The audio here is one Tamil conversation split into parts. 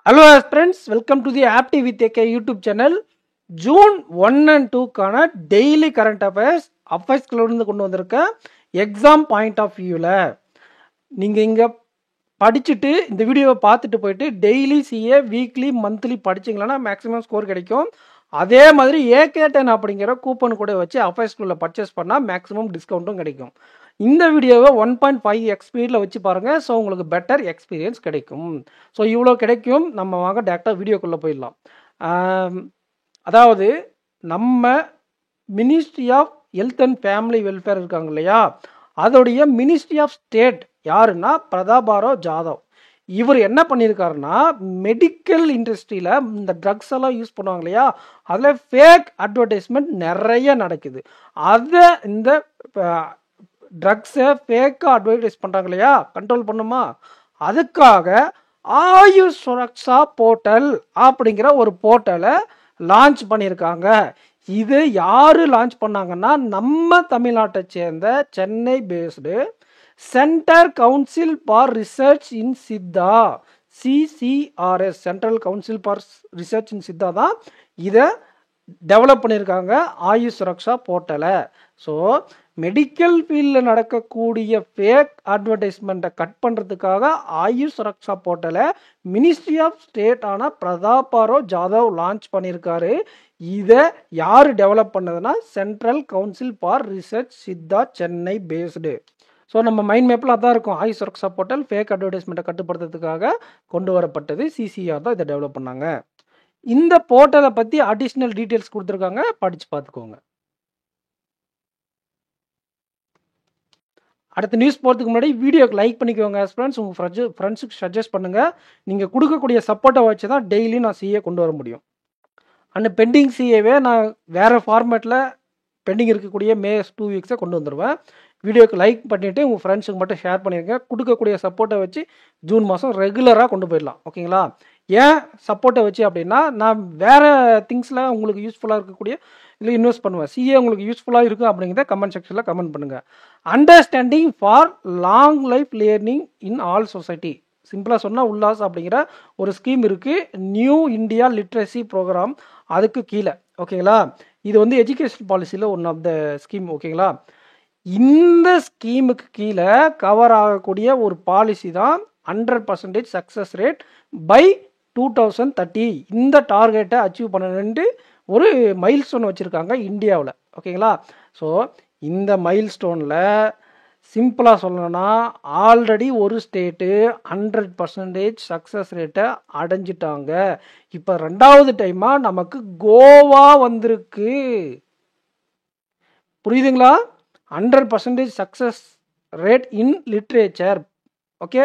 Hello friends, welcome to the Apti with AK YouTube channel. June 1 and 2 கான daily current affairs இருந்து கொண்டு வந்திருக்க எக்ஸாம் பாயிண்ட் ஆஃப் வியூவில் நீங்கள் இங்கே படிச்சுட்டு இந்த வீடியோவை பார்த்துட்டு போயிட்டு டெய்லி சிஏ வீக்லி மந்த்லி படிச்சிங்களன்னா மேக்ஸிமம் ஸ்கோர் கிடைக்கும். அதே மாதிரி AK10 அப்படிங்கிற கூப்பன் கூட வச்சு அஃபேர்ஸ்குள்ளே பர்ச்சேஸ் பண்ணால் மேக்ஸிமம் டிஸ்கவுண்ட்டும் கிடைக்கும். இந்த வீடியோவை 1.5x ஸ்பீடில் வச்சு பாருங்கள். ஸோ உங்களுக்கு பெட்டர் எக்ஸ்பீரியன்ஸ் கிடைக்கும். ஸோ இவ்வளோ கிடைக்கும். நம்ம வாங்க டேரெக்டாக வீடியோக்குள்ளே போயிடலாம். அதாவது நம்ம ministry of health and family welfare இருக்காங்க இல்லையா, அதோடைய மினிஸ்ட்ரி ஆஃப் ஸ்டேட் யாருன்னா பிரதாபாராவ் ஜாதவ். இவர் என்ன பண்ணியிருக்காருன்னா மெடிக்கல் இண்டஸ்ட்ரியில் இந்த ட்ரக்ஸ் எல்லாம் யூஸ் பண்ணுவாங்க இல்லையா, அதில் ஃபேக் அட்வர்டைஸ்மெண்ட் நிறைய நடக்குது. அதை இந்த ட்ரக்ஸை ஃபேக்காக அட்வர்டைஸ் பண்ணுறாங்க இல்லையா, கண்ட்ரோல் பண்ணுமா, அதுக்காக ஆயுஷ் சுரக்ஷா போர்ட்டல் அப்படிங்கிற ஒரு போர்ட்டலை லான்ச் பண்ணியிருக்காங்க. இது யார் லான்ச் பண்ணாங்கன்னா நம்ம தமிழ்நாட்டை சேர்ந்த Chennai based centre council for research in Siddha, CCRS, central council for research in Siddha தான் இதை டெவலப் பண்ணியிருக்காங்க, ஆயுஷ் சுரக்ஷா போர்ட்டலை. ஸோ மெடிக்கல் ஃபீல்டில் நடக்கக்கூடிய ஃபேக் அட்வர்டைஸ்மெண்ட்டை கட் பண்ணுறதுக்காக ஆயுஷ் சுரக்ஷா போர்ட்டலை மினிஸ்ட்ரி ஆஃப் ஸ்டேட் ஆன பிரதாபாராவ் ஜாதவ் லான்ச் பண்ணியிருக்காரு. இதை யார் டெவலப் பண்ணதுன்னா central council for research Siddha, Chennai based. So நம்ம மைண்ட் மேப்பில் அதான் இருக்கும், ஆயுஷ் சுரக்ஷா போர்ட்டல் ஃபேக் அட்வர்டைஸ்மெண்ட்டை கட்டுப்படுத்துறதுக்காக கொண்டு வரப்பட்டது. CCR தான் இதை டெவலப் பண்ணாங்க. இந்த போர்ட்டலை பற்றி அடிஷ்னல் டீட்டெயில்ஸ் கொடுத்துருக்காங்க, படித்து பார்த்துக்கோங்க. அடுத்த நியூஸ் போகிறதுக்கு முன்னாடி வீடியோக்கு லைக் பண்ணிக்கோங்க ஃப்ரெண்ட்ஸ். உங்கள் ஃப்ரெண்ட்ஸுக்கு சஜஸ்ட் பண்ணுங்கள். நீங்கள் கொடுக்கக்கூடிய சப்போர்ட்டை வச்சு தான் டெய்லி நான் சிஏ கொண்டு வர முடியும். அண்ட் பெண்டிங் சிஏவே நான் வேறு ஃபார்மேட்டில் பெண்டிங் இருக்கக்கூடிய மே 2 வீக்ஸை கொண்டு வந்துடுவேன். வீடியோக்கு லைக் பண்ணிவிட்டு உங்கள் ஃப்ரெண்ட்ஸுக்கு மட்டும் ஷேர் பண்ணிடுங்க. கொடுக்கக்கூடிய சப்போர்ட்டை வச்சு ஜூன் மாதம் ரெகுலராக கொண்டு போயிடலாம், ஓகேங்களா? ஏன் சப்போர்ட்டை வச்சு அப்படின்னா நான் வேறு திங்ஸில் உங்களுக்கு யூஸ்ஃபுல்லாக இருக்கக்கூடிய இல்லை இன்வெஸ்ட் பண்ணுவேன். சிஏ உங்களுக்கு யூஸ்ஃபுல்லாக இருக்கும் அப்படிங்கிறத கமெண்ட் செக்ஷனில் கமெண்ட் பண்ணுங்கள். Understanding for long life learning in all society, சிம்பிளாக சொன்னால் உல்லாஸ் அப்படிங்கிற ஒரு ஸ்கீம் இருக்குது, நியூ இந்தியா லிட்ரஸி ப்ரோக்ராம், அதுக்கு கீழே, ஓகேங்களா? இது வந்து எஜுகேஷன் பாலிசியில் ஒன் ஆஃப் த ஸ்கீம், ஓகேங்களா? இந்த ஸ்கீமுக்கு கீழே கவர் ஆகக்கூடிய ஒரு பாலிசி தான் 100% சக்ஸஸ் ரேட் பை 2030. இந்த டார்கெட்டை அச்சீவ் பண்ணணுன்ட்டு ஒரு மைல் ஸ்டோன் வச்சுருக்காங்க இந்தியாவில், ஓகேங்களா? ஸோ இந்த மைல் ஸ்டோனில் சிம்பிளாக சொல்லணும்னா ஆல்ரெடி ஒரு ஸ்டேட்டு 100% சக்ஸஸ் ரேட்டை அடைஞ்சிட்டாங்க. இப்போ 2வது டைமாக நமக்கு கோவா வந்திருக்கு, புரியுதுங்களா? 100% success rate in literature, okay?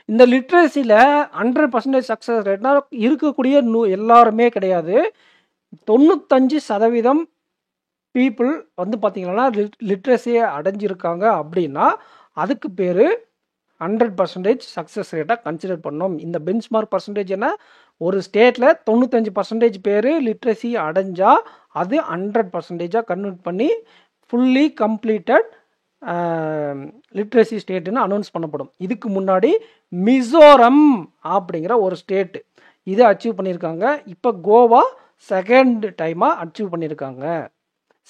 இந்த லிட்ரஸியில் 100% சக்ஸஸ் ரேட்னா இருக்கக்கூடிய எல்லாருமே கிடையாது. 95% பீப்புள் வந்து பார்த்தீங்கன்னா லிட்ரஸியை அடைஞ்சிருக்காங்க அப்படின்னா அதுக்கு பேர் 100% சக்ஸஸ் ரேட்டாக கன்சிடர் பண்ணோம். இந்த பெஞ்ச்மார்க் பர்சன்டேஜ் என்ன, ஒரு ஸ்டேட்டில் 95% பேர் லிட்ரஸி அடைஞ்சால் அது 100%ஆக கன்வெர்ட் பண்ணி ஃபுல்லி கம்ப்ளீட்டட் லிட்ரஸி ஸ்டேட்டுன்னு அனௌன்ஸ் பண்ணப்படும். இதுக்கு முன்னாடி மிசோரம் அப்படிங்கிற ஒரு ஸ்டேட்டு இதை அச்சீவ் பண்ணியிருக்காங்க. இப்போ கோவா செகண்ட் டைமாக அச்சீவ் பண்ணியிருக்காங்க.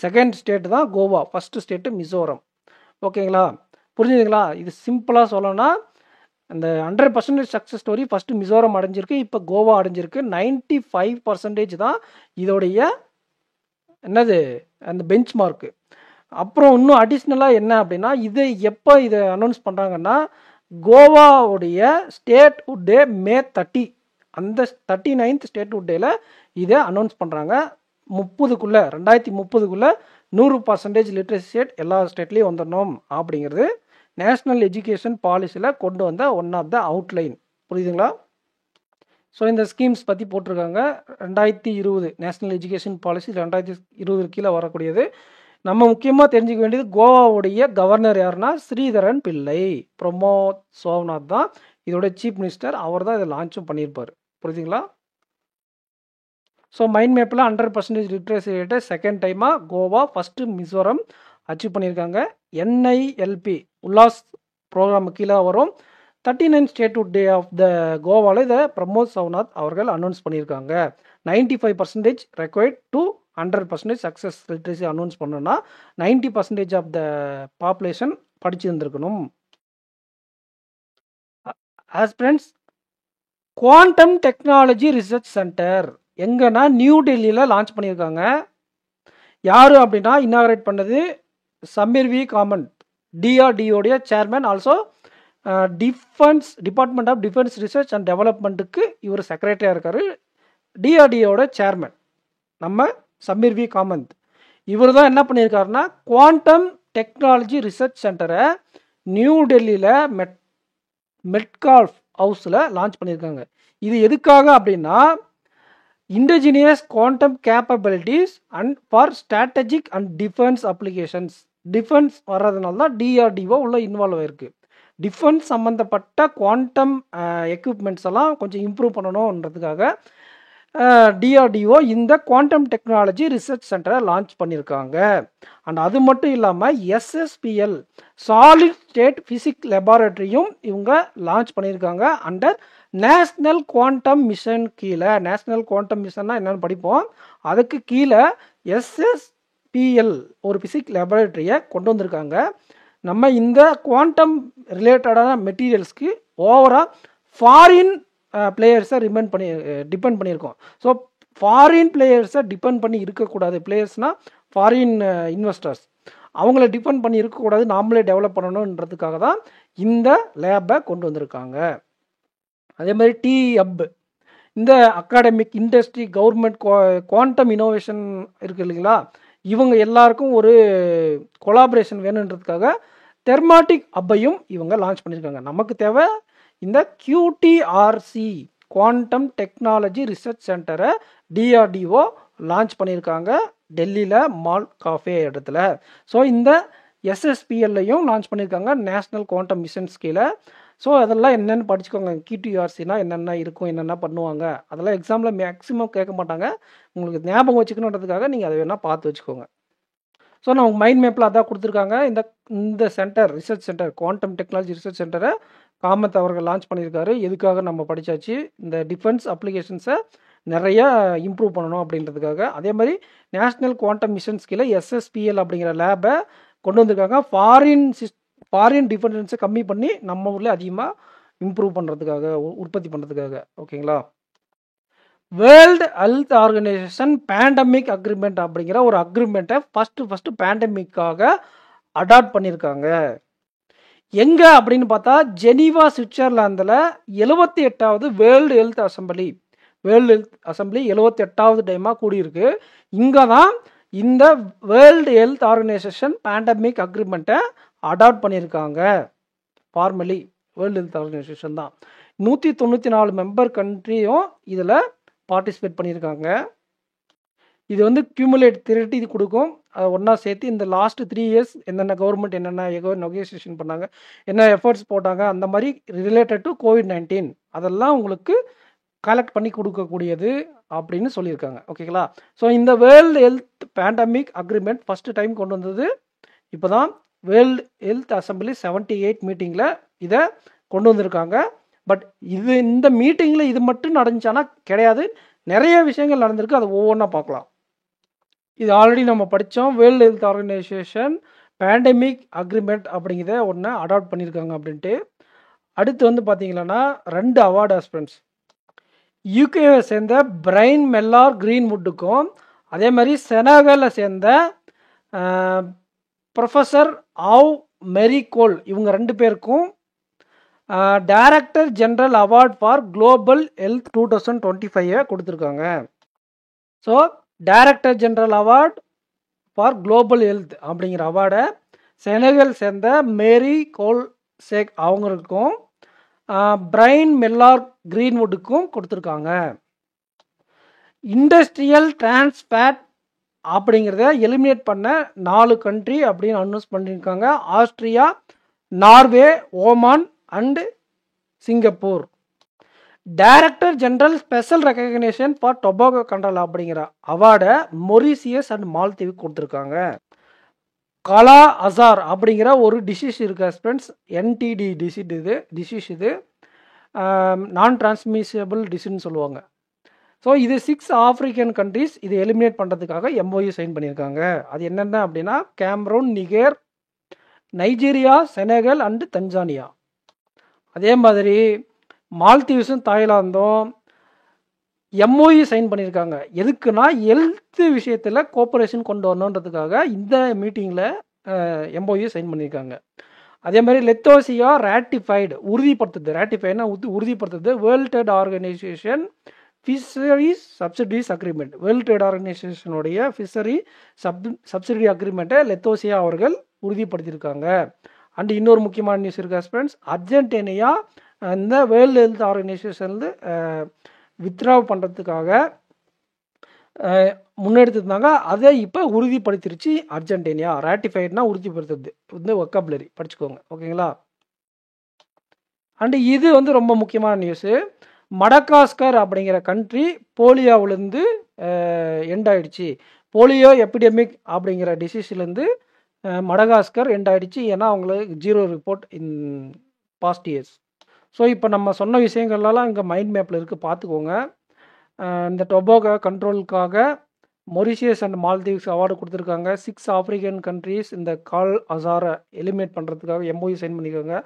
செகண்ட் ஸ்டேட்டு தான் கோவா, ஃபஸ்ட்டு ஸ்டேட்டு மிசோரம், ஓகேங்களா? புரிஞ்சுதுங்களா? இது சிம்பிளாக சொல்லணும்னா அந்த 100% சக்ஸஸ் ஸ்டோரி ஃபஸ்ட்டு மிசோரம் அடைஞ்சிருக்கு, இப்போ கோவா அடைஞ்சிருக்கு. 95% தான் இதோடைய என்னது அந்த பெஞ்ச் மார்க்கு. அப்புறம் இன்னும் அடிஷ்னலாக என்ன அப்படின்னா இதை அனௌன்ஸ் பண்ணுறாங்கன்னா கோவாவுடைய ஸ்டேட் வுட் டே மே 30, அந்த 39th ஸ்டேட் வுட் டேல இதை அனௌன்ஸ் பண்ணுறாங்க. 2030 100% லிட்ரஸி ஸ்டேட் எல்லா ஸ்டேட்லேயும் வந்துடணும் அப்படிங்கிறது நேஷ்னல் எஜுகேஷன் பாலிசியில் கொண்டு வந்த ஒன் ஆஃப் த அவுட்லைன், புரியுதுங்களா? ஸோ இந்த ஸ்கீம்ஸ் பற்றி போட்டிருக்காங்க. 2020 நேஷ்னல் எஜுகேஷன் பாலிசி 2020 கீழே வரக்கூடியது. நம்ம முக்கியமாக தெரிஞ்சுக்க வேண்டியது கோவாவுடைய கவர்னர் யாருன்னா ஸ்ரீதரன் பிள்ளை, பிரமோத் சோம்நாத் தான் இதோட சீஃப் மினிஸ்டர். அவர் தான் இதை லான்ச்சும் பண்ணியிருப்பார், புரியுதுங்களா? ஸோ மைண்ட் மேப்பில் 100% லிட்ரஸி ரேட்டை செகண்ட் டைமாக கோவா, ஃபஸ்ட்டு மிசோரம் அச்சீவ் பண்ணியிருக்காங்க. NILP உல்லாஸ் ப்ரோக்ராம் கீழே வரும். 39 ஸ்டேட்ஹுட் டே ஆஃப் த கோவாவில் இதை பிரமோத் சவுநாத் அவர்கள் அனௌன்ஸ் பண்ணியிருக்காங்க. 95% required to 100% success literacy announce பண்ணோன்னா 90% ஆஃப் த பாப்புலேஷன் படிச்சிருந்துருக்கணும். As friends, quantum technology research centre எங்கன்னா நியூ டெல்லியில் லான்ச் பண்ணியிருக்காங்க. யார் அப்படின்னா இனாகரேட் பண்ணது சமீர் வி காமன், டிஆர்டிஓடைய chairman, also department of defence research and டெவலப்மெண்ட்டுக்கு இவர் செக்ரட்டரியாக இருக்கார். டிஆர்டிஓட சேர்மேன் நம்ம சமீர் வி காமந்த். இவர் தான் என்ன பண்ணியிருக்காருன்னா குவாண்டம் டெக்னாலஜி ரிசர்ச் சென்டரை நியூ டெல்லியில் மெட்கால்ஃப் ஹவுஸில் லான்ச் பண்ணியிருக்காங்க. இது எதுக்காக அப்படின்னா indigenous quantum capabilities and for strategic and defence applications. Defence வர்றதுனால தான் டிஆர்டிஓ உள்ள இன்வால்வ் ஆயிருக்கு. டிஃபென்ஸ் சம்மந்தப்பட்ட குவாண்டம் எக்யூப்மெண்ட்ஸ் எல்லாம் கொஞ்சம் இம்ப்ரூவ் பண்ணணுன்றதுக்காக டிஆர்டிஓ இந்த குவாண்டம் டெக்னாலஜி ரிசர்ச் சென்டரை லான்ச் பண்ணியிருக்காங்க. அண்ட் அது மட்டும் இல்லாமல் எஸ்எஸ்பிஎல் சாலிட் ஸ்டேட் ஃபிசிக்ஸ் லெபார்டரியும் இவங்க லான்ச் பண்ணியிருக்காங்க அண்டர் நேஷ்னல் குவாண்டம் மிஷன் கீழே. நேஷ்னல் குவாண்டம் மிஷன்னா என்னென்னு படிப்போம். அதுக்கு கீழே எஸ்எஸ்பிஎல் ஒரு ஃபிசிக்ஸ் லெபார்டரியை கொண்டு வந்திருக்காங்க. நம்ம இந்த குவாண்டம் ரிலேட்டடான மெட்டீரியல்ஸ்க்கு ஓவராக ஃபாரின் பிளேயர்ஸை டிபெண்ட் பண்ணியிருக்கோம். ஸோ ஃபாரின் பிளேயர்ஸை டிபெண்ட் பண்ணி இருக்கக்கூடாது. பிளேயர்ஸ்னால் ஃபாரின் இன்வெஸ்டர்ஸ், அவங்கள டிபெண்ட் பண்ணி இருக்கக்கூடாது, நாமளே டெவலப் பண்ணணுன்றதுக்காக தான் இந்த லேபை கொண்டு வந்திருக்காங்க. அதே மாதிரி டிஹப், இந்த academic, industry, government, quantum innovation இருக்குது இல்லைங்களா, இவங்க எல்லாருக்கும் ஒரு கொலாபரேஷன் வேணுன்றதுக்காக தெர்மாட்டிக் ஹப்பையும் இவங்க லான்ச் பண்ணியிருக்காங்க. நமக்கு தேவை இந்த QTRC குவாண்டம் டெக்னாலஜி ரிசர்ச் சென்டரை டிஆர்டிஓ லான்ச் பண்ணியிருக்காங்க டெல்லியில் மால் காஃபே இடத்துல. ஸோ இந்த எஸ்எஸ்பிஎல்லையும் லான்ச் பண்ணியிருக்காங்க நேஷ்னல் குவாண்டம் மிஷன் கீழே. ஸோ அதெல்லாம் என்னென்னு படிச்சுக்கோங்க. QTRCனா என்னென்ன இருக்கும், என்னென்ன பண்ணுவாங்க, அதெல்லாம் எக்ஸாமில் மேக்ஸிமம் கேட்க மாட்டாங்க. உங்களுக்கு ஞாபகம் வச்சுக்கணுன்றதுக்காக நீங்கள் அதை வேணால் பார்த்து வச்சுக்கோங்க. ஸோ நம்ம மைண்ட் மேப்பில் அதான் கொடுத்துருக்காங்க. இந்த centre, research centre, quantum technology research சென்டரை காமத் அவர்கள் லான்ச் பண்ணியிருக்காரு. எதுக்காக நம்ம படித்தாச்சு, இந்த டிஃபென்ஸ் அப்ளிகேஷன்ஸை நிறைய இம்ப்ரூவ் பண்ணணும் அப்படின்றதுக்காக. அதே மாதிரி நேஷ்னல் குவாண்டம் மிஷன்ஸ் கீழே எஸ்எஸ்பிஎல் அப்படிங்கிற லேபை கொண்டு வந்திருக்காங்க. ஃபாரின் டிபெண்டன்ஸை கம்மி பண்ணி நம்ம ஊரில் அதிகமாக இம்ப்ரூவ் பண்ணுறதுக்காக, உற்பத்தி பண்ணுறதுக்காக. ஓகேங்களா. World health organisation pandemic agreement அப்படிங்கிற ஒரு அக்ரிமெண்ட்டை ஃபஸ்ட்டு பேண்டமிக்காக அடாப்ட் பண்ணியிருக்காங்க. எங்கே அப்படின்னு பார்த்தா ஜெனீவா, சுவிட்சர்லாந்தில் 78வது வேர்ல்டு ஹெல்த் அசம்பிளி 78வது டைமாக கூடியிருக்கு. இங்கே தான் இந்த வேர்ல்டு ஹெல்த் ஆர்கனைசேஷன் பேண்டமிக் அக்ரிமெண்ட்டை அடாப்ட் பண்ணியிருக்காங்க. ஃபார்மலி வேர்ல்டு ஹெல்த் ஆர்கனைசேஷன் தான். 194 மெம்பர் கண்ட்ரியும் இதில் பார்ட்டிசிபேட் பண்ணியிருக்காங்க. இது வந்து கியூமுலேட் திரட்டி இது கொடுக்கும். அதை ஒன்றா சேர்த்து இந்த லாஸ்ட் 3 இயர்ஸ் என்னென்ன கவர்மெண்ட் என்னென்ன நெகோசியேஷன் பண்ணாங்க, என்ன எஃபர்ட்ஸ் போட்டாங்க, அந்த மாதிரி ரிலேட்டட் டு COVID-19 அதெல்லாம் உங்களுக்கு கலெக்ட் பண்ணி கொடுக்கக்கூடியது அப்படின்னு சொல்லியிருக்காங்க. ஓகேங்களா. ஸோ இந்த world health pandemic agreement first time கொண்டு வந்தது இப்போ தான் வேர்ல்டு ஹெல்த் அசம்பிளி 78 மீட்டிங்கில் இதை கொண்டு வந்திருக்காங்க. பட் இந்த மீட்டிங்கில் இது மட்டும் நடந்துச்சானா கிடையாது, நிறைய விஷயங்கள் நடந்திருக்கு. அதை ஒவ்வொன்றா பார்க்கலாம். இது ஆல்ரெடி நம்ம படித்தோம். World health organisation pandemic agreement அப்படிங்கிறத ஒன்று அடாப்ட் பண்ணியிருக்காங்க அப்படின்ட்டு. அடுத்து வந்து பார்த்தீங்கன்னா 2 அவார்டு ஃப்ரெண்ட்ஸ். யூகேவை சேர்ந்த பிரைன் மெல்லார் கிரீன்வுட்டுக்கும் அதே மாதிரி செனகலில் சேர்ந்த ப்ரொஃபஸர் ஆவ் மெரிகோல் இவங்க 2 பேருக்கும் director general award for global health 2025 கொடுத்துருக்காங்க. So director general award for global health அப்படிங்கிற அவார்டை செனகல் சேர்ந்த மேரி கோல் சேக் அவங்களுக்கும் பிரைன் மெல்லார் கிரீன்வுட்டுக்கும் கொடுத்துருக்காங்க. இண்டஸ்ட்ரியல் டிரான்ஸ்ஃபேட் அப்படிங்கிறத எலிமினேட் பண்ண 4 கண்ட்ரி அப்படின்னு அனௌன்ஸ் பண்ணியிருக்காங்க. Austria, Norway, Oman and Singapore. Director general special recognition for Tobago control அப்படிங்கிற அவார்டை மொரீசியஸ் அண்ட் மால்தீவுக்கு கொடுத்துருக்காங்க. காலா அசார் அப்படிங்கிற ஒரு டிசீஸ் இருக்குது ஃப்ரெண்ட்ஸ். என்டிடி டிசீஸ் இது நான் டிரான்ஸ்மிஷபிள் டிசீஸ்னு சொல்லுவாங்க. ஸோ இது 6 ஆஃப்ரிக்கன் கண்ட்ரீஸ் இது எலிமினேட் பண்ணுறதுக்காக எம்ஓயு சைன் பண்ணியிருக்காங்க. அது என்னென்ன அப்படின்னா கேம்ரூன், நிகர், நைஜீரியா, செனகல் அண்டு தஞ்சானியா. அதே மாதிரி மால்தீவ்ஸும் தாய்லாந்தும் எம்ஓயு சைன் பண்ணியிருக்காங்க. எதுக்குன்னா ஹெல்த் விஷயத்தில் கோஆப்ரேஷன் கொண்டு வரணுன்றதுக்காக இந்த மீட்டிங்கில் எம்ஓயு சைன் பண்ணியிருக்காங்க. அதே மாதிரி லெத்தோசியா ராட்டிஃபைடு ராட்டிஃபைடுனா உறுதிப்படுத்துது world trade organisation fisheries subsidies agreement. World trade ஆர்கனைசேஷனுடைய ஃபிஷரி சப்சிடி அக்ரிமெண்ட்டை லெத்தோசியா அவர்கள் உறுதிப்படுத்தியிருக்காங்க. அண்ட் இன்னொரு முக்கியமான நியூஸ் இருக்கா ஃப்ரெண்ட்ஸ், அர்ஜென்டினா இந்த வேர்ல்டு ஹெல்த் ஆர்கனைசேஷன்லேருந்து வித்ட்ரா பண்ணுறதுக்காக முன்னெடுத்துருந்தாங்க. அதை இப்போ உறுதிப்படுத்திருச்சு அர்ஜென்டினா. ராட்டிஃபைட்னா உறுதிப்படுத்துறது இந்த ஒக்காபுலரி படிச்சுக்கோங்க, ஓகேங்களா. அண்டு இது ரொம்ப முக்கியமான நியூஸு. மடகாஸ்கர் அப்படிங்கிற கண்ட்ரி போலியோவிலேருந்து எண்ட் ஆயிடுச்சு. போலியோ எபிடெமிக் அப்படிங்கிற டிசீஸ்லேருந்து மடகாஸ்கர் எண்ட் ஆயிடுச்சு. ஏன்னா அவங்களுக்கு 0 report in past years. So இப்போ நம்ம சொன்ன விஷயங்கள்லாம் இங்கே மைண்ட் மேப்பில் இருக்குது, பார்த்துக்கோங்க. இந்த டொபாகோ கண்ட்ரோலுக்காக மொரிஷியஸ் அண்ட் மால்தீவ்ஸ் அவார்டு கொடுத்துருக்காங்க. 6 ஆஃப்ரிக்கன் கண்ட்ரீஸ் இந்த கால் அசாரை எலிமினேட் பண்ணுறதுக்காக எம்ஓயு சைன் பண்ணியிருக்காங்க.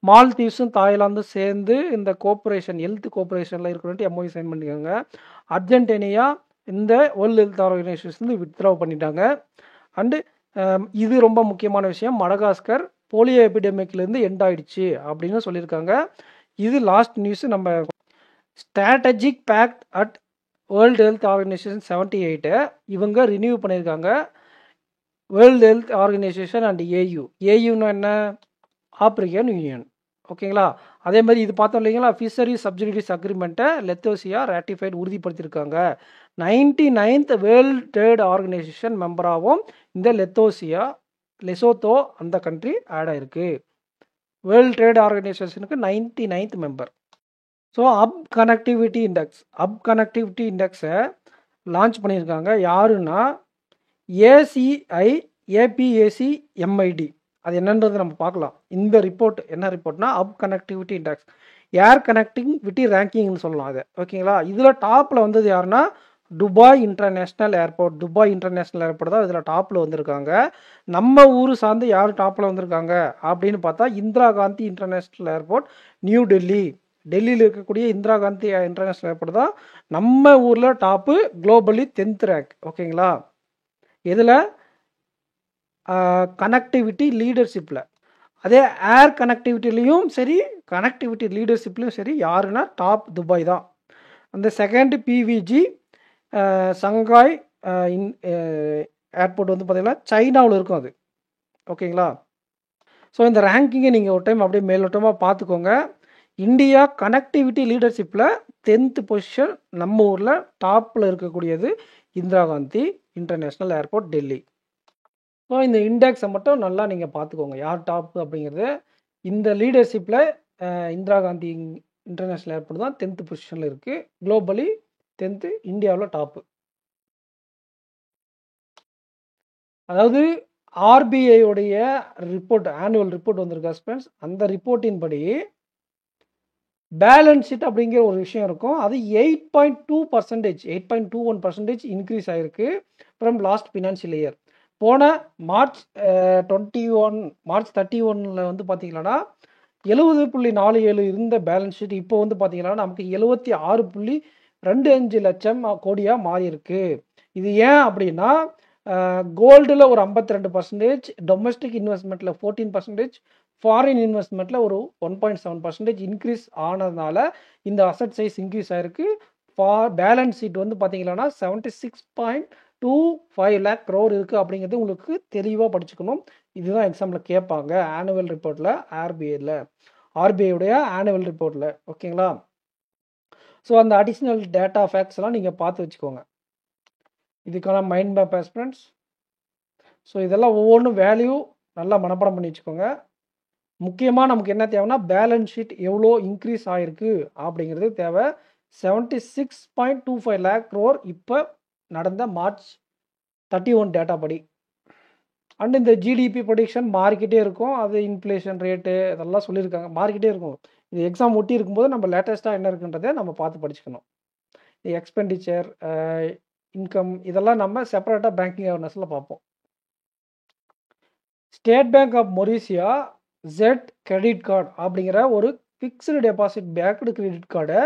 மால்தீவ்ஸும் தாய்லாந்தும் சேர்ந்து இந்த ஹெல்த் கோஆப்ரேஷனில் இருக்கிற எம்ஓயு சைன் பண்ணியிருக்காங்க. அர்ஜென்டினா இந்த வேர்ல்டு ஹெல்த் ஆர்கனைசேஷன் வித்ட்ரா பண்ணிட்டாங்க. அண்டு இது ரொம்ப முக்கியமான விஷயம், மடகாஸ்கர் போலியோ எபிடெமிக்லேருந்து எண்ட் ஆயிடுச்சு அப்படின்னு சொல்லியிருக்காங்க. இது லாஸ்ட் நியூஸு. நம்ம strategic pact at world health organisation 78 இவங்க ரினியூ பண்ணியிருக்காங்க. வேர்ல்டு ஹெல்த் ஆர்கனைசேஷன் அண்ட் ஏயுன்னா என்ன, ஆப்ரிக்கன் யூனியன், ஓகேங்களா. அதே மாதிரி இது பார்த்தோம் இல்லைங்களா, ஃபிஷரி சப்சிடிஸ் அக்ரிமெண்ட்டை லெத்தோசியா ராட்டிஃபைட் உறுதிப்படுத்தியிருக்காங்க. 99th வேர்ல்டு ட்ரேட் ஆர்கனைசேஷன் மெம்பராகவும் இந்த லெசோத்தோ அந்த கண்ட்ரி ஆட் ஆயிருக்கு. வேர்ல்டு ட்ரேட் ஆர்கனைசேஷனுக்கு 99th member. So up connectivity இண்டெக்ஸை லான்ச் பண்ணியிருக்காங்க. யாருன்னா ஏபிஏசி எம்ஐடி. அது என்னன்றது நம்ம பார்க்கலாம். இந்த ரிப்போர்ட் என்ன ரிப்போர்ட்னா அப் கனெக்டிவிட்டி இண்டெக்ஸ், ஏர் கனெக்டிவிட்டி ரேங்கிங்னு சொல்லலாம் அதை, ஓகேங்களா. இதில் டாப்பில் வந்தது யாருன்னா துபாய் இன்டர்நேஷ்னல் ஏர்போர்ட் தான் இதில் டாப்பில் வந்திருக்காங்க. நம்ம ஊர் சார்ந்து யார் டாப்பில் வந்திருக்காங்க அப்படின்னு பார்த்தா Indira Gandhi international airport, new டெல்லியில் இருக்கக்கூடிய இந்திரா காந்தி இன்டர்நேஷ்னல் ஏர்போர்ட் தான் நம்ம ஊரில் டாப்பு, குளோபலி 10th ரேங்க், ஓகேங்களா. இதில் கனெக்டிவிட்டி லீடர்ஷிப்பில், அதே ஏர் கனெக்டிவிட்டிலையும் சரி கனெக்டிவிட்டி லீடர்ஷிப்லையும் சரி யாருன்னா டாப் துபாய் தான். அந்த செகண்ட் பிவிஜி சங்காய் ஏர்போர்ட் பார்த்திங்கன்னா சைனாவில் இருக்கும் அது, ஓகேங்களா. ஸோ இந்த ரேங்கிங்கை நீங்கள் ஒரு டைம் அப்படியே மேலோட்டமாக பார்த்துக்கோங்க. இந்தியா கனெக்டிவிட்டி லீடர்ஷிப்பில் 10th பொசிஷன் நம்ம ஊரில் டாப்பில் இருக்கக்கூடியது Indira Gandhi international airport, Delhi. So இந்த இண்டெக்ஸை மட்டும் நல்லா நீங்கள் பார்த்துக்கோங்க, யார் டாப்பு அப்படிங்கிறது. இந்த லீடர்ஷிப்பில் இந்திரா காந்தி இன்டர்நேஷ்னல் ஏர்போர்ட் தான் 10th பொசிஷனில் இருக்குது, குளோபலி 10th, இந்தியாவில் டாப்பு. அதாவது ஆர்பிஐயோடைய ரிப்போர்ட், ஆனுவல் ரிப்போர்ட் வந்திருக்கா ஃப்ரெண்ட்ஸ். அந்த ரிப்போர்ட்டின் படி பேலன்ஸ் ஷீட் அப்படிங்கிற ஒரு விஷயம் இருக்கும். அது 8.21% இன்க்ரீஸ் ஆகிருக்கு ஃப்ரம் லாஸ்ட் ஃபினான்ஷியல் இயர். போன மார்ச் 31 பார்த்தீங்கன்னா 70.47 இருந்த பேலன்ஸ் ஷீட் இப்போ பார்த்தீங்கன்னா நமக்கு 76.25 லட்சம் கோடியாக மாறி இருக்கு. இது ஏன் அப்படின்னா கோல்டில் ஒரு 52%, டொமஸ்டிக் இன்வெஸ்ட்மெண்ட்டில் 14%, ஃபாரின் இன்வெஸ்ட்மெண்ட்டில் ஒரு 1.7% இன்க்ரீஸ் ஆனதுனால இந்த அசட் சைஸ் இன்க்ரீஸ் ஆகிருக்கு. பேலன்ஸ் ஷீட் பார்த்தீங்கன்னா 76.25 lakh crore இருக்குது அப்படிங்கிறது உங்களுக்கு தெளிவாக படிச்சுக்கணும். இதுதான் எக்ஸாம்பிள் கேட்பாங்க ஆனுவல் ரிப்போர்ட்டில், ஆர்பிஐடைய ஆனுவல் ரிப்போர்ட்டில், ஓகேங்களா. ஸோ அந்த அடிஷ்னல் டேட்டா ஃபேக்ட்ஸ்லாம் நீங்கள் பார்த்து வச்சுக்கோங்க. இதுக்கான மைண்ட் மேப் ஃப்ரெண்ட்ஸ். ஸோ இதெல்லாம் ஒவ்வொன்றும் வேல்யூ நல்லா மனப்பாடம் பண்ணி வச்சுக்கோங்க. முக்கியமாக நமக்கு என்ன தேவைன்னா பேலன்ஸ் ஷீட் எவ்வளோ இன்க்ரீஸ் ஆகிருக்கு அப்படிங்கிறது தேவை. 76.25 lakh crore இப்போ நடந்த மார்ச் 31 டேட்டா படி. அண்ட் இந்த ஜிடிபி ப்ரொடிக்ஷன் மாறிக்கிட்டே இருக்கும். அது இன்ஃப்ளேஷன் ரேட்டு இதெல்லாம் சொல்லியிருக்காங்க. மாறிக்கிட்டே இருக்கும். இது எக்ஸாம் ஒட்டி இருக்கும்போது நம்ம லேட்டஸ்ட்டாக என்ன இருக்குன்றதை நம்ம பார்த்து படிச்சுக்கணும். எக்ஸ்பெண்டிச்சர், இன்கம் இதெல்லாம் நம்ம செப்பரேட்டாக பேங்கிங் அவேர்னஸில் பார்ப்போம். State bank of Mauritius Zet credit card அப்படிங்கிற ஒரு ஃபிக்ஸ்டு டெபாசிட் பேக்டு கிரெடிட் கார்டை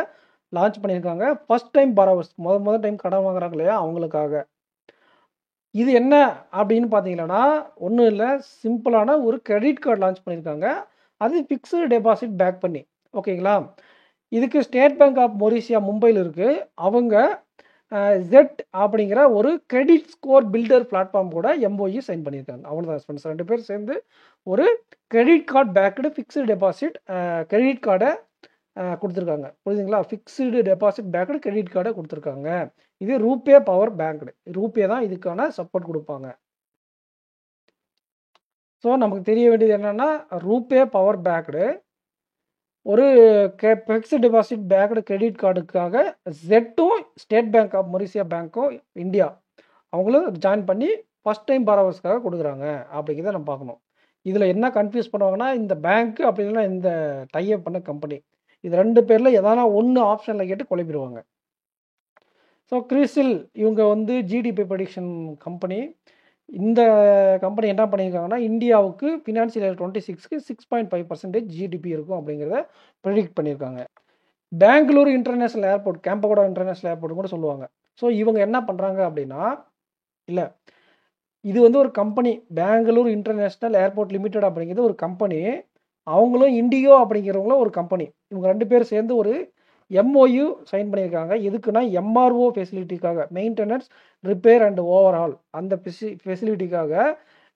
லான்ச் பண்ணியிருக்காங்க. ஃபர்ஸ்ட் டைம் பாரோவர்ஸ் முதல் டைம் கடன் வாங்குறாங்க இல்லையா அவங்களுக்காக. இது என்ன அப்படின்னு பார்த்தீங்கன்னா ஒன்றும் இல்லை, சிம்பிளான ஒரு கிரெடிட் கார்டு லான்ச் பண்ணியிருக்காங்க. அது ஃபிக்ஸ்டு டெபாசிட் பேக் பண்ணி, ஓகேங்களா. இதுக்கு ஸ்டேட் பேங்க் ஆஃப் மொரீஷியா மும்பையில் இருக்குது. அவங்க ஜெட் அப்படிங்கிற ஒரு கிரெடிட் ஸ்கோர் பில்டர் பிளாட்ஃபார்ம் கூட எம்ஓஇ சைன் பண்ணியிருக்காங்க. அவ்வளோதான் ஃப்ரெண்ட்ஸ், 2 பேர் சேர்ந்து ஒரு credit card backed fixed deposit credit கார்டை கொடுத்துருக்காங்க. புரியுதுங்களா? ஃபிக்ஸ்டு டெபாசிட் பேக்டு கிரெடிட் கார்டை கொடுத்துருக்காங்க. இது ரூபே பவர் பேங்க்டு, ரூபே தான் இதுக்கான சப்போர்ட் கொடுப்பாங்க. ஸோ நமக்கு தெரிய வேண்டியது என்னென்னா, ரூபே பவர் பேக்டு ஒரு ஃபிக்ஸ்டு டெபாசிட் பேக்டு கிரெடிட் கார்டுக்காக ஜெட்டும் ஸ்டேட் பேங்க் ஆஃப் மொரீஷியா பேங்க்கும் இந்தியா அவங்களும் ஜாயின் பண்ணி ஃபஸ்ட் டைம் பாரோவர்ஸ்க்காக கொடுக்குறாங்க அப்படிங்கிறத நம்ம பார்க்கணும். இதில் என்ன கன்ஃபியூஸ் பண்ணுவாங்கன்னா, இந்த பேங்க் அப்படின்னா இந்த டைப் பண்ண கம்பெனி, இது 2 பேரில் எதனா ஒன்று ஆப்ஷனில் கேட்டு குழப்பிடுவாங்க. ஸோ கிறிசில் இவங்க வந்து ஜிடிபி ப்ரெடிக்ஷன் கம்பெனி. இந்த கம்பெனி என்ன பண்ணியிருக்காங்கன்னா, இந்தியாவுக்கு ஃபினான்ஷியல் இயர் 26க்கு 6.5% ஜிடிபி இருக்கும் அப்படிங்கிறத ப்ரெடிக்ட் பண்ணியிருக்காங்க. Bangalore international airport, Kempegowda international airport கூட சொல்லுவாங்க. ஸோ இவங்க என்ன பண்ணுறாங்க அப்படின்னா, இல்லை இது வந்து ஒரு company, Bangalore international airport limited அப்படிங்கிறது ஒரு கம்பெனி. அவங்களும் இண்டிகோ அப்படிங்கிறவங்களும் ஒரு கம்பெனி. இவங்க 2 பேர் சேர்ந்து ஒரு எம்ஓயு சைன் பண்ணியிருக்காங்க. எதுக்குன்னா எம்ஆர்ஓ ஃபெசிலிட்டிக்காக, மெயின்டெனன்ஸ் ரிப்பேர் அண்ட் ஓவரால் அந்த ஃபெசிலிட்டிக்காக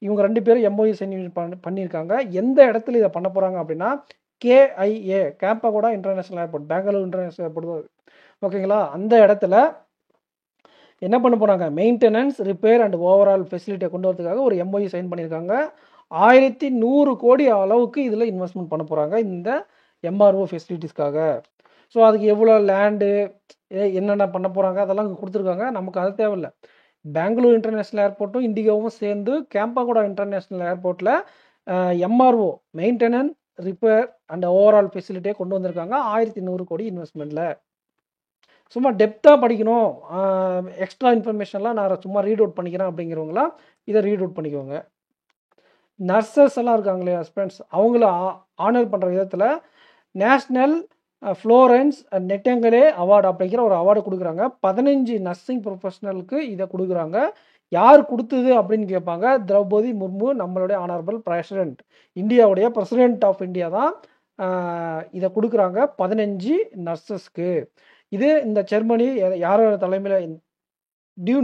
இவங்க 2 பேரும் எம்ஓயு சைன் பண்ணியிருக்காங்க. எந்த இடத்துல இதை பண்ண போகிறாங்க அப்படின்னா, KIA Kempegowda international airport, Bangalore international airport, ஓகேங்களா. அந்த இடத்துல என்ன பண்ண போகிறாங்க, மெயின்டெனன்ஸ் ரிப்பேர் அண்ட் ஓவரால் ஃபெசிலிட்டியை கொண்டு வரதுக்காக ஒரு எம்ஓயு சைன் பண்ணியிருக்காங்க. 1100 கோடி அளவுக்கு இதில் இன்வெஸ்ட்மெண்ட் பண்ண போகிறாங்க இந்த எம்ஆர்ஓ ஃபெசிலிட்டிஸ்க்காக. ஸோ அதுக்கு எவ்வளோ லேண்டு என்னென்ன பண்ண போகிறாங்க அதெல்லாம் கொடுத்துருக்காங்க. நமக்கு அது தேவையில்லை. பெங்களூர் இன்டர்நேஷ்னல் ஏர்போர்ட்டும் இண்டிகோவும் சேர்ந்து கேம்பகோடா இன்டர்நேஷ்னல் ஏர்போர்ட்டில் MRO maintenance repair and overall ஃபெசிலிட்டியை கொண்டு வந்திருக்காங்க 1100 கோடி இன்வெஸ்ட்மெண்ட்டில். சும்மா டெப்த்தாக படிக்கணும், எக்ஸ்ட்ரா இன்ஃபர்மேஷன்லாம் நான் சும்மா ரீட் அவுட் பண்ணிக்கிறேன் அப்படிங்கிறவங்களாம் இதை ரீட் அவுட் பண்ணிக்குவாங்க. நர்சஸ் எல்லாம் இருக்காங்க இல்லையா ஃப்ரெண்ட்ஸ், அவங்கள ஆனர் பண்ணுற விதத்தில் நேஷ்னல் ஃப்ளோரன்ஸ் நெட்டங்கலே அவார்டு அப்படிங்கிற ஒரு அவார்டு கொடுக்குறாங்க. 15 நர்சிங் ப்ரொஃபஷனலுக்கு இதை கொடுக்குறாங்க. யார் கொடுத்தது அப்படின்னு கேட்பாங்க. திரௌபதி முர்மு, நம்மளுடைய ஆனரபிள் பிரசிடென்ட், இந்தியாவுடைய பிரசிடென்ட் ஆஃப் இந்தியா தான் இதை கொடுக்குறாங்க 15 நர்சஸ்க்கு. இது இந்த செர்மனி யாரோட தலைமையில்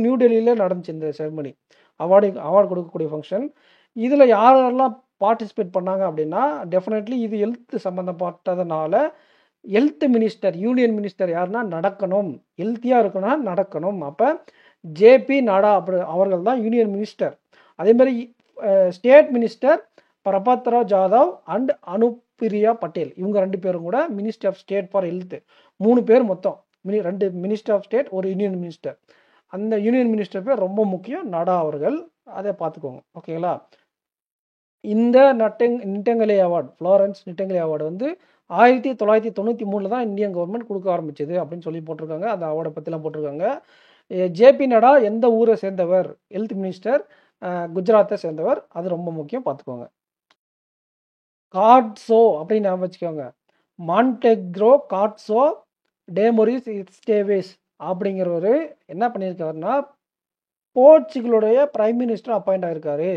நியூ டெல்லியில் நடந்துச்சு. இந்த செர்மனி அவார்டு கொடுக்கக்கூடிய ஃபங்க்ஷன். இதில் யாரெல்லாம் பார்ட்டிசிபேட் பண்ணாங்க அப்படின்னா, டெஃபினெட்லி இது ஹெல்த் சம்மந்தப்பட்டதுனால ஹெல்த் மினிஸ்டர், யூனியன் மினிஸ்டர் யாருன்னா நடக்கணும், ஹெல்த்தியாக இருக்கணும்னா நடக்கணும். அப்போ ஜேபி நட்டா அப்படி அவர்கள் தான் யூனியன் மினிஸ்டர். அதேமாதிரி ஸ்டேட் மினிஸ்டர் பிரபத்ரா ஜாதவ் அண்ட் அனுப்பிரியா பட்டேல், இவங்க 2 பேரும் கூட minister of state for health. 3 பேர் மொத்தம், 2 மினிஸ்டர் ஆஃப் ஸ்டேட், ஒரு யூனியன் மினிஸ்டர். அந்த யூனியன் மினிஸ்டர் பேர் ரொம்ப முக்கியம், நட்டா அவர்கள். அதை பார்த்துக்கோங்க, ஓகேங்களா. இந்த Nightingale award, Florence Nightingale award வந்து 1993 தான் இந்தியன் கவர்மெண்ட் கொடுக்க ஆரம்பிச்சது அப்படின்னு சொல்லி போட்டிருக்காங்க. அந்த அவார்டை பற்றிலாம் போட்டிருக்காங்க. ஜேபி நட்டா எந்த ஊரை சேர்ந்தவர், ஹெல்த் மினிஸ்டர், குஜராத்தை சேர்ந்தவர். அது ரொம்ப முக்கியம், பார்த்துக்கோங்க. கார்ட்ஸோ அப்படின்னு ஞாபகம் வச்சுக்கோங்க. மான்டெக்ரோ கார்ட்ஸோ டேமொரிஸ் ஸ்டேவேஸ் அப்படிங்கிறவர் என்ன பண்ணியிருக்காருன்னா, போர்ச்சுகலுடைய பிரைம் மினிஸ்டர் அப்பாயிண்ட் ஆகிருக்காரு.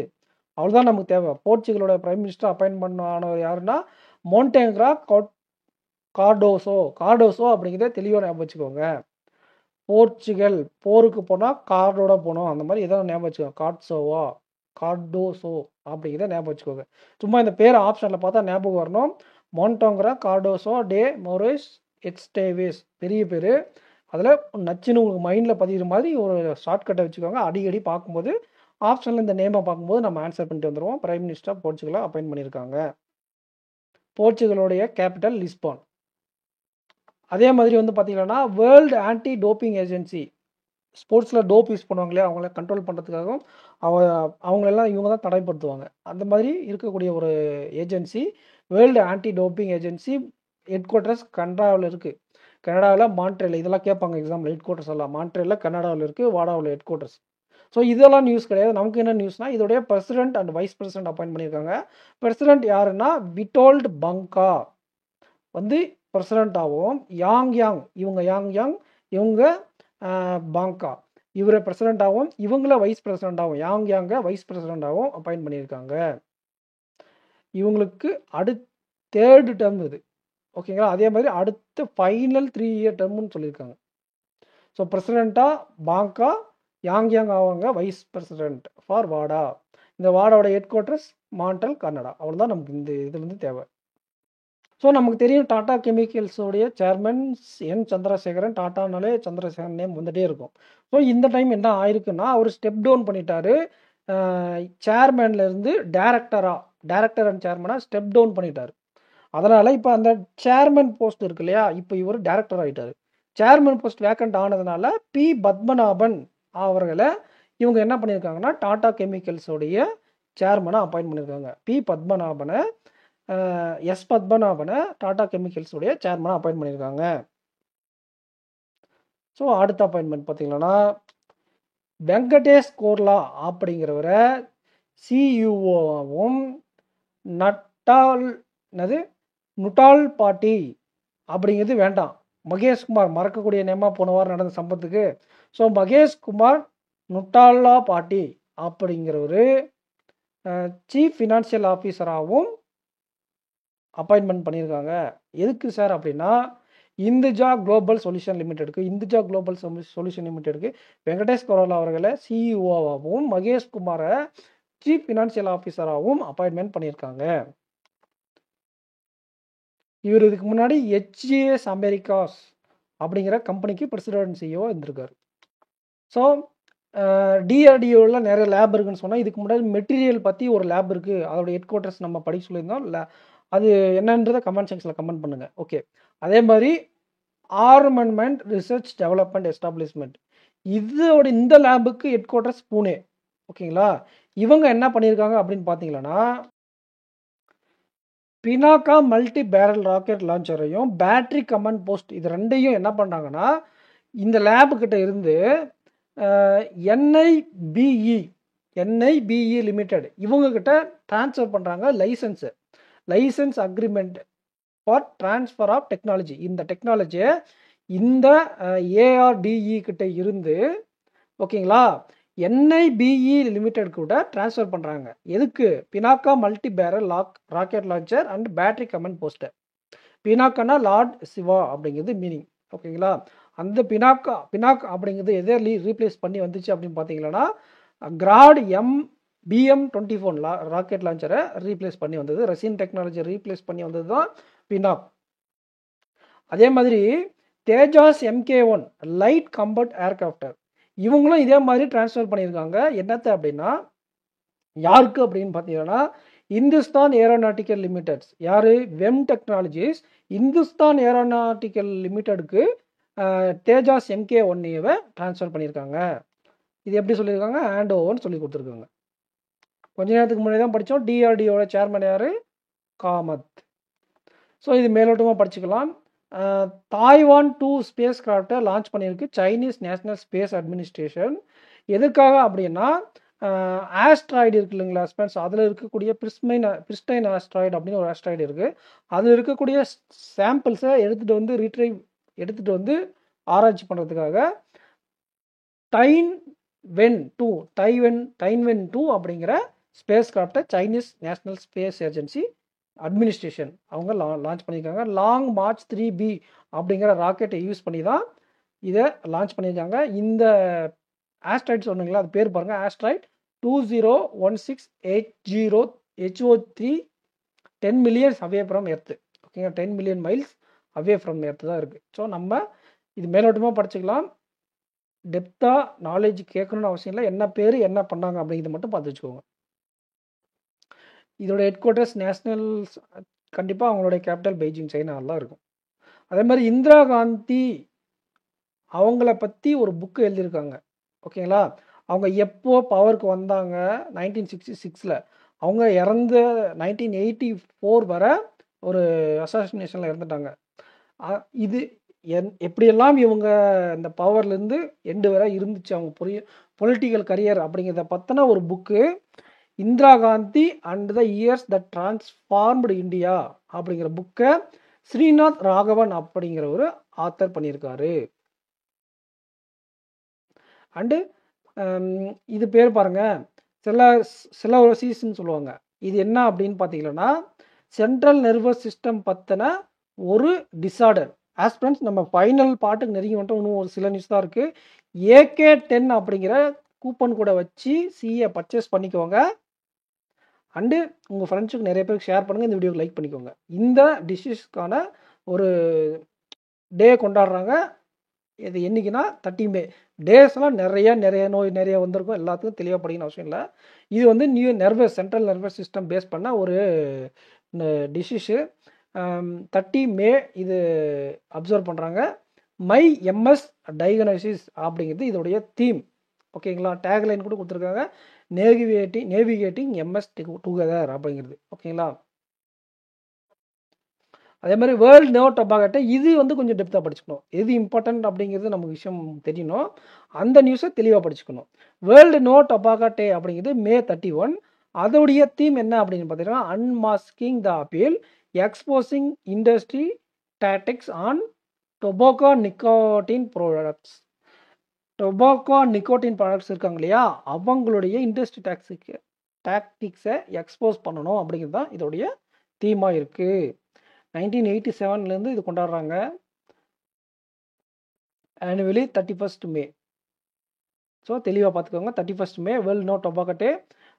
அவ்வளோதான் நமக்கு தேவை. போர்ச்சுகலோட பிரைம் மினிஸ்டர் அப்பாயின்ட் பண்ணானவர் யாருன்னா மோன்டேக்ரோ கார்டோசோ அப்படிங்கிறத தெளிவாக ஞாபகம் வச்சுக்கோங்க. போர்ச்சுகல் போருக்கு போனால் கார்டோட போனோம், அந்த மாதிரி எதாவது ஞாபகம் வச்சுக்கோங்க. கார்டோசோ அப்படிங்கிறத ஞாபகம் வச்சுக்கோங்க. சும்மா இந்த பேர் ஆப்ஷனில் பார்த்தா ஞாபகம் வரணும். மோன்டோங்ரா கார்டோசோ டே மொரிஸ் எஸ்டேவேஸ், பெரிய பேர். அதில் நச்சுன்னு உங்களுக்கு மைண்டில் பதிகிற மாதிரி ஒரு ஷார்ட்கட்டை வச்சுக்கோங்க. அடிக்கடி பார்க்கும்போது ஆப்ஷனில் இந்த நேமை பார்க்கும்போது நம்ம ஆன்சர் பண்ணிட்டு வந்துடுவோம். பிரைம் மினிஸ்டர் போர்ச்சுகலை அப்பாயின்ட் பண்ணியிருக்காங்க. போர்ச்சுகலோடைய கேபிட்டல் லிஸ்பான். அதே மாதிரி வந்து பார்த்தீங்கன்னா வேர்ல்டு ஆன்டி டோப்பிங் ஏஜென்சி ஸ்போர்ட்ஸில் டோப் யூஸ் பண்ணுவாங்க இல்லையா, அவங்கள கண்ட்ரோல் பண்ணுறதுக்காகவும் அவ அவங்களெல்லாம் இவங்க தான் தடைப்படுத்துவாங்க. அந்த மாதிரி இருக்கக்கூடிய ஒரு agency world anti doping agency head quarters கனடாவில் இருக்குது. கனடாவில் மான்ட்ரேல், இதெல்லாம் கேட்பாங்க எக்ஸாம்பிள், ஹெட் குவார்ட்டர்ஸ் எல்லாம் மான்ட்ரேலில் கனடாவில் இருக்குது, வாடாவில் ஹெட் குவார்ட்டர்ஸ். ஸோ இதெல்லாம் நியூஸ் கிடையாது. நமக்கு என்ன நியூஸ்னால் இதோடைய president and vice president appoint பண்ணியிருக்காங்க. பிரசிடென்ட் யாருன்னா விட்டோல்ட் பங்கா வந்து பிரசிடென்ட்டாகவும், யாங் இவங்க பாங்கா இவரை பிரசிடென்ட்டாகவும், இவங்கள வைஸ் பிரசிடென்ட்டாகவும், யாங்கை வைஸ் பிரசிடென்ட்டாகவும் அப்பாயின்ட் பண்ணியிருக்காங்க. இவங்களுக்கு தேர்டு டேர்ம் இது. ஓகேங்களா. அதே மாதிரி அடுத்த ஃபைனல் 3 இயர் டேர்ம்னு சொல்லியிருக்காங்க. ஸோ பிரசிடென்ட்டாக பாங்கா, யாங் அவங்க வைஸ் பிரசிடென்ட் ஃபார் வாடா. இந்த வாடாவோட ஹெட் குவார்ட்டர்ஸ் மான்ட்ரல், கனடா. அவ்வளோதான் நமக்கு இந்த இது வந்து தேவை. ஸோ நமக்கு தெரியும் டாடா கெமிக்கல்ஸோடைய சேர்மன் என் சந்திரசேகரன். டாட்டானாலே சந்திரசேகரன் நேம் வந்துகிட்டே இருக்கும். ஸோ இந்த டைம் என்ன ஆயிருக்குன்னா அவர் ஸ்டெப் டவுன் பண்ணிட்டாரு. சேர்மேன்லேருந்து டைரக்டர் அண்ட் சேர்மனாக ஸ்டெப் டவுன் பண்ணிட்டார். அதனால் இப்போ அந்த சேர்மன் போஸ்ட் இருக்கு இல்லையா, இப்போ இவர் டைரக்டர் ஆகிட்டார். சேர்மன் போஸ்ட் வேக்கண்ட் ஆனதுனால பி பத்மநாபன் அவர்களை இவங்க என்ன பண்ணியிருக்காங்கன்னா டாடா கெமிக்கல்ஸோடைய சேர்மனாக அப்பாயின்ட் பண்ணியிருக்காங்க. எஸ் பத்மநாபனை டாடா கெமிக்கல்ஸுடைய சேர்மனாக அப்பாயின்ட் பண்ணியிருக்காங்க. ஸோ அடுத்த அப்பாயின்மெண்ட் பார்த்தீங்கன்னா வெங்கடேஷ் கோர்லா அப்படிங்கிறவரை சிஇஓவும், நுட்டால் பாட்டி அப்படிங்கிறது வேண்டாம், மகேஷ்குமார் மறக்கக்கூடிய நேமாக போன வாரம் நடந்த சம்பத்துக்கு. ஸோ மகேஷ்குமார் நுட்டாலா பாட்டி அப்படிங்கிறவர் சீஃப் ஃபினான்ஷியல் ஆஃபீஸராகவும் அப்பாயின்மெண்ட் பண்ணியிருக்காங்க. எதுக்கு சார் அப்படின்னா இந்துஜா குளோபல் சொல்யூஷன் லிமிடெடுக்கு வெங்கடேஷ் கோரலா அவர்களை சிஇஓவாகவும் மகேஷ்குமாரை சீஃப் ஃபினான்ஷியல் ஆஃபீஸராகவும் அப்பாயின்மெண்ட் பண்ணியிருக்காங்க. இவர் இதுக்கு முன்னாடி HGS அமெரிக்காஸ் அப்படிங்கிற கம்பெனிக்கு பிரசிடென்ட் சிஇஓ இருந்திருக்காரு. ஸோ டிஆர்டிஓவில் நிறைய லேப் இருக்குன்னு சொன்னால் இதுக்கு முன்னாடி மெட்டீரியல் பற்றி ஒரு லேப் இருக்குது, அதோட ஹெட் குவார்ட்டர்ஸ் நம்ம படிக்க சொல்லியிருந்தோம் இல்லை, அது என்னன்றதை கமெண்ட் செக்ஷனில் கமெண்ட் பண்ணுங்கள். ஓகே. அதே மாதிரி ஆர்மமெண்ட் ரிசர்ச் டெவலப்மெண்ட் எஸ்டாப்ளிஷ்மெண்ட் இதோட இந்த லேபுக்கு ஹெட் குவார்ட்டர்ஸ் பூனே. ஓகேங்களா. இவங்க என்ன பண்ணியிருக்காங்க அப்படின்னு பார்த்தீங்கன்னா பினாக்கா மல்டி பேரல் ராக்கெட் லான்ச்சரையும் பேட்டரி கமாண்ட் போஸ்ட் இது ரெண்டையும் என்ன பண்ணாங்கன்னா இந்த லேபுக்கிட்ட இருந்து என்ஐபிஇ லிமிடெட் இவங்கக்கிட்ட ட்ரான்ஸ்ஃபர் பண்ணுறாங்க licence agreement for transfer of technology. இந்த டெக்னாலஜியை இந்த ஏஆர்டிஇ கிட்ட இருந்து ஓகேங்களா என்ஐபிஇ லிமிடெட் கூட ட்ரான்ஸ்ஃபர் பண்ணுறாங்க. எதுக்கு? Pinaka multi barrel rocket launcher and battery command poster. பினாக்கானா லார்ட் சிவா அப்படிங்கிறது மீனிங். ஓகேங்களா. அந்த பினாக் அப்படிங்கிறது எதை ரீப்ளேஸ் பண்ணி வந்துச்சு அப்படின்னு பார்த்தீங்கன்னா கிராட் BM-24 ராக்கெட் லான்ச்சரை ரீப்ளேஸ் பண்ணி வந்தது. ரஷ்யன் டெக்னாலஜி ரீப்ளேஸ் பண்ணி வந்தது தான் பினாக். அதே மாதிரி தேஜாஸ் MK-1 லைட் கம்பேட் ஏர்கிராஃப்டர் இவங்களும் இதே மாதிரி டிரான்ஸ்ஃபர் பண்ணியிருக்காங்க. என்னத்தை அப்படின்னா யாருக்கு அப்படின்னு பார்த்தீங்கன்னா இந்துஸ்தான் ஏரோநாட்டிக்கல் லிமிடெட்ஸ். யார்? வெம் டெக்னாலஜிஸ் இந்துஸ்தான் ஏரோநாட்டிக்கல் லிமிடெடுக்கு தேஜாஸ் MK-1 ட்ரான்ஸ்ஃபர் பண்ணியிருக்காங்க. இது எப்படி சொல்லியிருக்காங்க? ஹேண்ட் ஓவர்னு சொல்லி கொடுத்துருக்காங்க. கொஞ்ச நேரத்துக்கு முன்னாடி தான் படித்தோம். டிஆர்டிஓட சேர்மன் யார்? காமத். ஸோ இது மேலோட்டமாக படிச்சுக்கலாம். தாய்வான் 2 ஸ்பேஸ் கிராஃப்டை லான்ச் பண்ணியிருக்கு சைனீஸ் நேஷனல் ஸ்பேஸ் அட்மினிஸ்ட்ரேஷன். எதுக்காக அப்படின்னா ஆஸ்ட்ராய்டு இருக்கு இல்லைங்களா ஸ்பென்ஸ், அதில் இருக்கக்கூடிய பிரிஸ்டைன் ஆஸ்ட்ராய்டு அப்படின்னு ஒரு ஆஸ்ட்ராய்டு இருக்குது. அதில் இருக்கக்கூடிய சாம்பிள்ஸை எடுத்துகிட்டு வந்து ஆராய்ச்சி பண்ணுறதுக்காக டைன்வென் 2 அப்படிங்கிற ஸ்பேஸ் கிராஃப்டை Chinese national space agency administration அவங்க லான்ச் பண்ணியிருக்காங்க. லாங் மார்ச் 3B அப்படிங்கிற ராக்கெட்டை யூஸ் பண்ணி தான் இதை லான்ச் பண்ணியிருக்காங்க. இந்த ஆஸ்ட்ராய்டு சொன்னீங்களா அது பேர் பாருங்கள், asteroid 201680 HO3 10 million away from earth. ஓகேங்க, 10 million miles away from earth தான் இருக்குது. ஸோ நம்ம இது மேலோட்டமாக படிச்சுக்கலாம். டெப்த்தாக நாலேஜ் கேட்கணும்னு அவசியம் இல்லை. என்ன பேர் என்ன பண்ணாங்க அப்படிங்கிறத மட்டும் பார்த்து வச்சுக்கோங்க. இதோட ஹெட் குவார்ட்டர்ஸ் நேஷ்னல் கண்டிப்பாக அவங்களுடைய கேபிட்டல் பெய்ஜிங் சைனாவில் தான் இருக்கும். அதே மாதிரி இந்திரா காந்தி அவங்கள பற்றி ஒரு புக்கு எழுதியிருக்காங்க. ஓகேங்களா? அவங்க எப்போ பவருக்கு வந்தாங்க 1966ல், அவங்க இறந்த 1984 வரை ஒரு அசாசினேஷனில் இறந்துட்டாங்க. இது எப்படியெல்லாம் இவங்க இந்த பவர்லேருந்து எண்டு வரை இருந்துச்சு அவங்க பொலிட்டிக்கல் கரியர் அப்படிங்கிறத பற்றின ஒரு book Indira Gandhi and the years that transformed India அப்படிங்கிற புக்கை ஸ்ரீநாத் ராகவன் அப்படிங்கிற ஒரு ஆத்தர் பண்ணியிருக்காரு. அண்டு இது பேர் பாருங்க, செலோசிஸ்ன்னு சொல்லுவாங்க. இது என்ன அப்படின்னு பார்த்தீங்கன்னா சென்ட்ரல் நர்வஸ் சிஸ்டம் பற்றின ஒரு டிசார்டர். ஆஸ்பிரண்ட்ஸ் நம்ம ஃபைனல் பாட்டுக்கு நெருங்கி வந்துட்டோம். இன்னும் ஒரு சில நியூஸ் தான் இருக்குது. AK10 அப்படிங்கிற கூப்பன் கூட வச்சு சிஏ பர்ச்சேஸ் பண்ணிக்கோங்க. அண்டு உங்கள் ஃப்ரெண்ட்ஸுக்கு நிறைய பேருக்கு ஷேர் பண்ணுங்கள். இந்த வீடியோக்கு லைக் பண்ணிக்கோங்க. இந்த டிசீஸ்க்கான ஒரு டே கொண்டாடுறாங்க. இது என்றைக்குன்னா 30 மே. டேஸ்லாம் நிறைய நோய் நிறைய வந்திருக்கும். எல்லாத்துக்கும் தெளிவாக படிக்கணும் அவசியம் இல்லை. இது வந்து சென்ட்ரல் நர்வஸ் சிஸ்டம் பேஸ் பண்ண ஒரு டிசீஸு. 30 மே இது அப்சர்வ் பண்ணுறாங்க. மை MS டயக்னோசிஸ் அப்படிங்கிறது இதோடைய தீம். ஓகேங்களா? டேக்லைன் கூட கொடுத்துருக்காங்க, நேவிகேட்டிங் MS டுகெதர் அப்படிங்கிறது. ஓகேங்களா? அதே மாதிரி வேர்ல்டு நோ டொபாக்கோ டே, இது வந்து கொஞ்சம் டெப்த்தாக படிச்சுக்கணும். எது இம்பார்ட்டன்ட் அப்படிங்கிறது நமக்கு விஷயம் தெரியணும். அந்த நியூஸை தெளிவாக படிச்சுக்கணும். வேர்ல்டு நோ டொபாக்கோ டே அப்படிங்கிறது May 31. அதோடைய தீம் என்ன அப்படின்னு பார்த்தீங்கன்னா unmasking the appeal, exposing industry tactics on tobacco nicotine products. Tobacco nicotine products இருக்காங்க இல்லையா, அவங்களுடைய இண்டஸ்ட்ரி டாக்டிக்ஸை எக்ஸ்போஸ் பண்ணணும் அப்படிங்கிறது தான் இதோடைய தீமாக இருக்குது. 1987லேருந்து இது கொண்டாடுறாங்க. ஆனுவலி 31 மே. ஸோ தெளிவாக பார்த்துக்கோங்க. 31 மே வேர்ல்டு நோ டொபாக்கோ டே.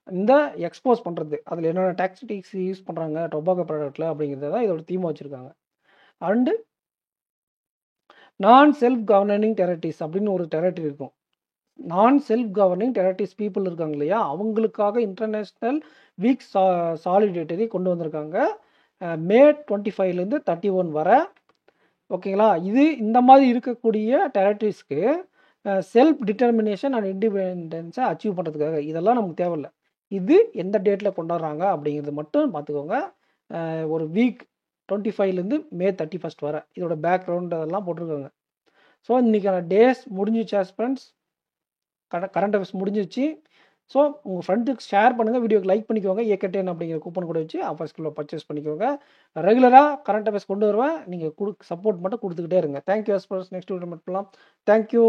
இந்த எக்ஸ்போஸ் பண்ணுறது, அதில் என்னென்ன டாக்டிக்ஸ் யூஸ் பண்ணுறாங்க டொபாக்கோ ப்ராடக்ட்டில் அப்படிங்கிறத தான் இதோட தீமாக வச்சுருக்காங்க. அண்டு நான் செல்ஃப் கவர்னிங் டெரிட்டரிஸ் அப்படின்னு ஒரு டெரிட்டரி இருக்கும். நான் செல்ஃப் கவர்னிங் டெரிட்டரிஸ் பீப்புள் இருக்காங்க இல்லையா, அவங்களுக்காக இன்டர்நேஷ்னல் வீக் சாலிடேட்டரி கொண்டு வந்திருக்காங்க. May 25லேருந்து 31 வரை. ஓகேங்களா? இது இந்த மாதிரி இருக்கக்கூடிய டெரிட்டரிஸ்க்கு செல்ஃப் டிட்டர்மினேஷன் அண்ட் இண்டிபெண்டன்ஸை அச்சீவ் பண்ணுறதுக்காக இதெல்லாம் நமக்கு தேவையில்லை. இது எந்த டேட்டில் கொண்டாடுறாங்க அப்படிங்கிறது மட்டும் பார்த்துக்கோங்க. ஒரு வீக் 25லேருந்து May 31 வரை இதோட பேக்ரவுண்ட் அதெல்லாம் போட்டிருக்காங்க. ஸோ இன்றைக்கான டேஸ் முடிஞ்சிச்சு ஆஸ்பிரண்ட்ஸ். கரண்ட் அஃபேர்ஸ் முடிஞ்சிச்சு. ஸோ உங்கள் ஃப்ரெண்டுக்கு ஷேர் பண்ணுங்கள், வீடியோக்கு லைக் பண்ணிக்கோங்க. AK10 அப்படிங்கிற கூப்பன் கூட வச்சு ஆஃபர்ஸ்குள்ளே பர்ச்சேஸ் பண்ணிக்கோங்க. ரெகுலராக கரண்ட் அஃபேர்ஸ் கொண்டு வருவேன். நீங்கள் சப்போர்ட் மட்டும் கொடுத்துக்கிட்டே இருங்க. Thank you aspirants. நெக்ஸ்ட் வீடியோ மட்டும் பண்ணலாம். தேங்க்யூ.